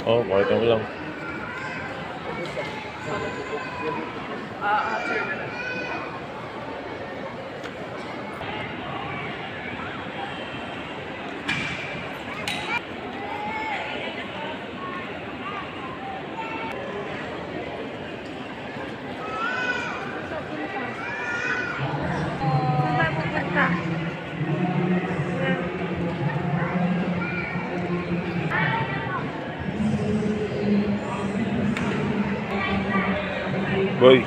Oo, pakita mo lang. Boy.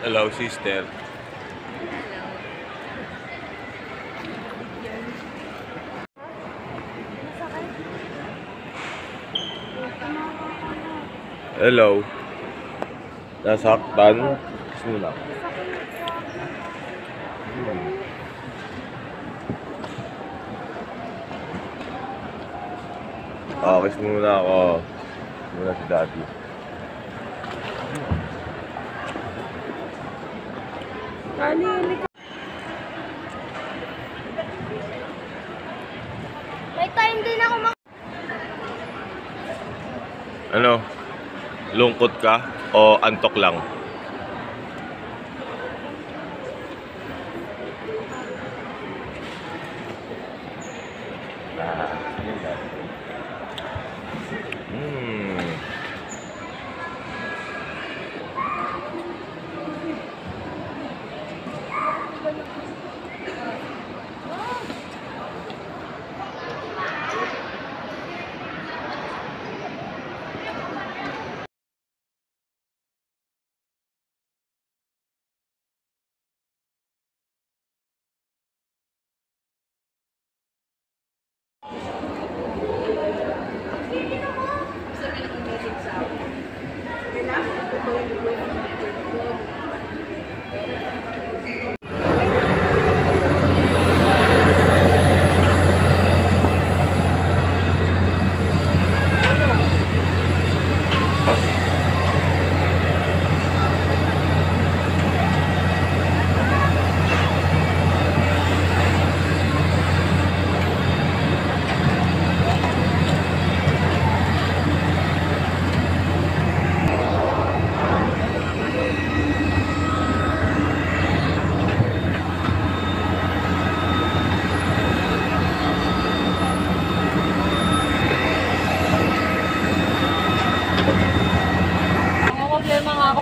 Hello, sister. Hello. Nasaktan? Gusto mo lang. Kiss muna ako. Muna si daddy. May time din ako Ano? Lungkot ka o antok lang?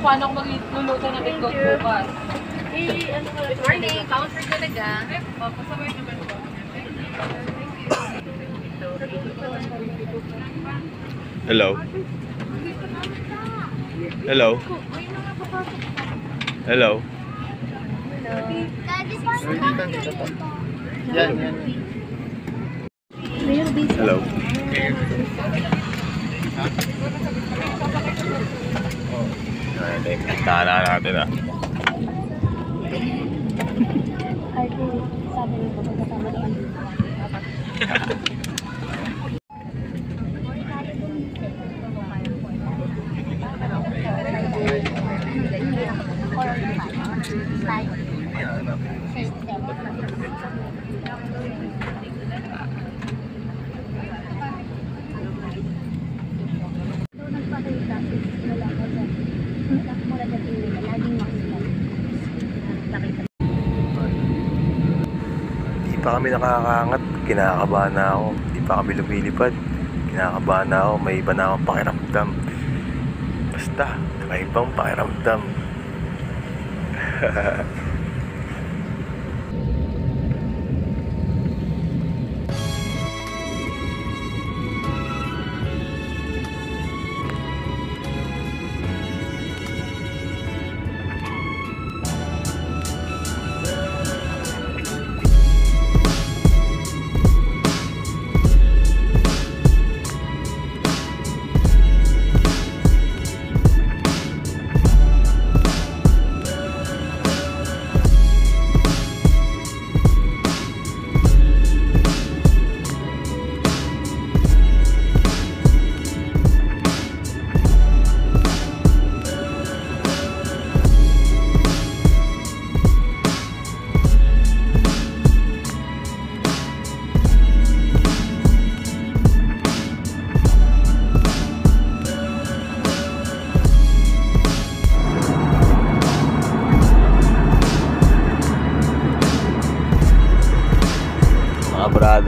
Paano ako magluluto ng bigot bukas? Good morning. Counter talaga. Papasabay naman po. Hello? Hello? Hello? Yan. Hello? Tana natin ah. Sabi niyo po kasama doon. Hindi pa kami nakakaangat. Kinakabahan na ako. Hindi pa kami lumilipad. Kinakabahan na ako. May iba na akong pakiramdam. Basta, may ibang pakiramdam.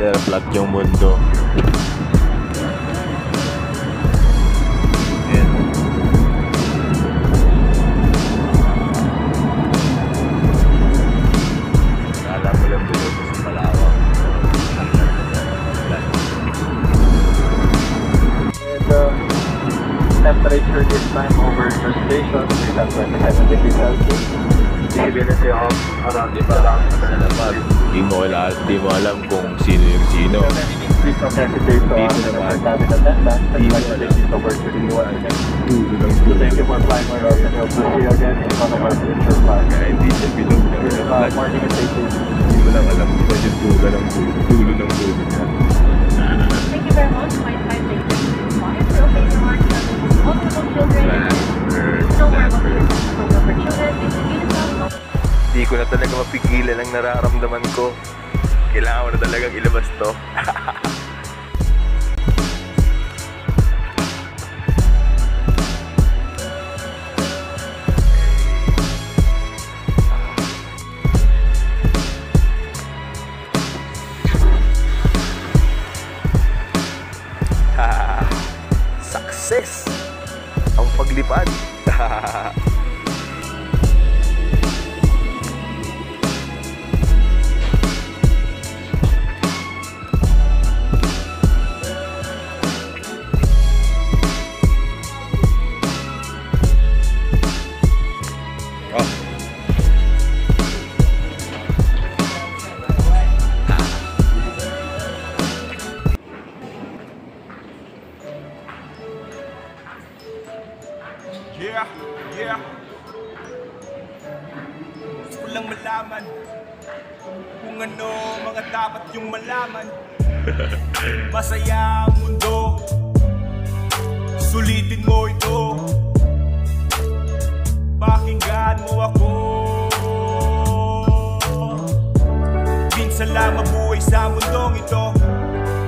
Another vlog yung mundo. Ayan. Kala mo lang dito sa Palawan. Temperature this time over your station is at 27 degrees Celsius. Visibility of around around Sa labas. Di mo alam kung sino yung sino. Please don't hesitate to ask the cabin attendant and like to take this opportunity once again. Thank you for flying with us and we'll see you again in one of our future flights. Kaya hindi siya pinag Morning and safety. Hindi mo lang alam kung saan yung dulo ng dulo ng dulo niya. Thank you very much. My time takes water. Okay, so much. Multiple children. No more program for children. Hindi ko na talaga mapigilan ang nararamdaman ko. Kailangan ko na talagang ilabas to. Success! Ang paglipad! Yeah. Gusto ko lang malaman kung ano mga dapat yung malaman. Masaya ang mundo, sulitin mo ito. Pakinggan mo ako. Minsan lang mabuhay sa mundong ito,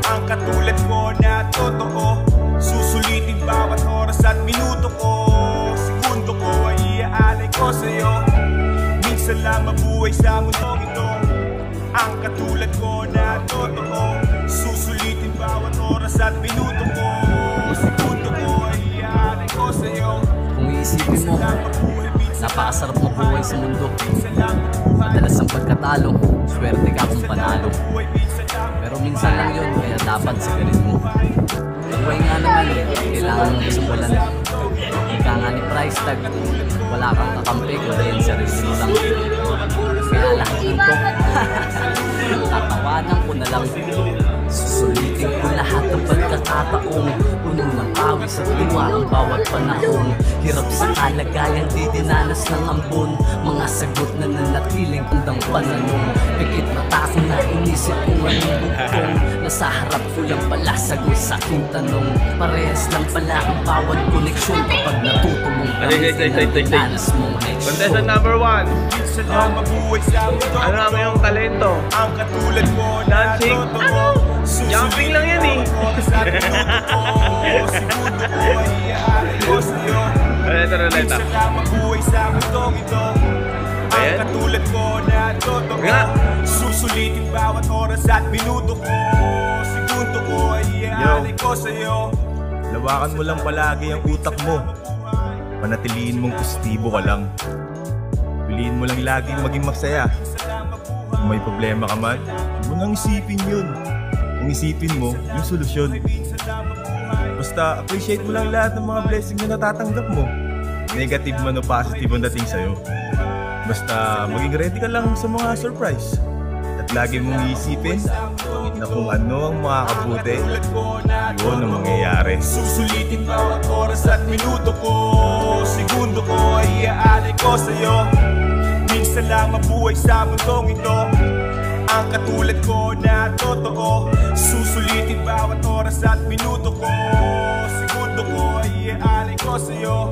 ang katulad ko na totoo. Susulitin bawat oras at minuto ko. Segundo ko ay iaalay ko sa'yo. Minsan lang mabuhay sa mundong ito, ang katulad ko na totoo. Susulitin bawat oras at minuto ko. Segundo ko ay iaalay ko sa'yo. Kung iisipin mo, napakasarap mabuhay sa mundo. Madalas ang pagkatalo, swerte ka kung panalo. Pero minsan lang yun, kaya dapat sigarin mo. Buhay nga naman eh, kailangan mong simulan. Ika nga ni price tag, wala kang kakampi kung yan sarili mo lang. Kaya lahat nito, tatawanan ko na lang. Susulitin ko lahat ng pagkakataong puno ng pawis at diwa ang bawat panahon. Hirap sa kalagayan, di dinanas ng ambon. Mga sagot na nanatiling handang pananong. Pikit mata ko na inisip kung anong bugtong. Nasa harap ko lang pala sagot sa aking tanong. Parehas lang pala ang bawat koneksyon kapag natuto mong gamitin ang dinanas mong leksyon. Contestant number 1. Minsan lang mabuhay sa mundo. Ano ang iyong talento? Ang katulad ko na Dancing? totoo. Jumping lang yan eh. Segundo ko ay iaalay ko sa'yo. Ruleta. Minsan lang mabuhay sa mundong ito, ang Ayan. katulad ko na totoo. Nga. Susulitin bawat oras at minuto ko. Segundo ko ay iaalay ko sa'yo. Lawakan mo lang palagi ang utak mo. Panatiliin mong positibo ka lang. Piliin mo lang laging maging masaya. Kung may problema ka man, huwag mo nang isipin yun. Kung isipin mo, yung solusyon. Basta appreciate mo lang lahat ng mga blessing na natatanggap mo. Negative man o positive ang dating sa'yo. Basta maging ready ka lang sa mga surprise. At lagi mong iisipin na kung ano ang makakabuti, yun ang mangyayari. Susulitin bawat oras at minuto ko. Segundo ko ay iaalay ko sa'yo. Minsan lang mabuhay sa mundong ito, ang katulad ko na totoo. Susulitin bawat oras at minuto ko. Segundo ko ay iaalay ko sa'yo.